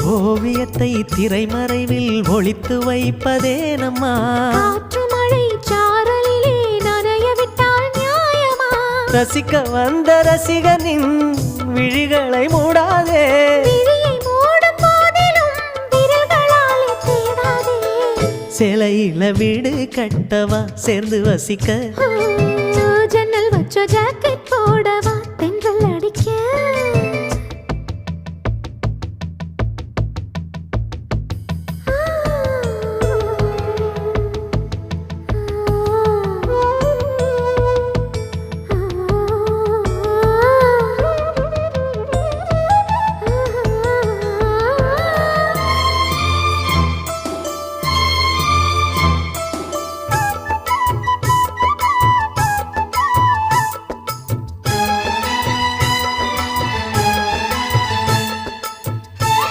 ஓவியத்தை திரைமறைவில் ஒளித்து வைப்பதே நம்மா காற்று மழை சாரலிலே நனைய விட்டால் நியாயமா ரசிக்க வந்த ரசிகனின் விழிகளை மூடாதே விழியை மூடும் போதிலும் விரல்களாலே தேடாதே சிலையில வீடு கட்டவா சேர்ந்து வசிக்க ஜன்னல் வச்ச ஜாக்கெட் போடவா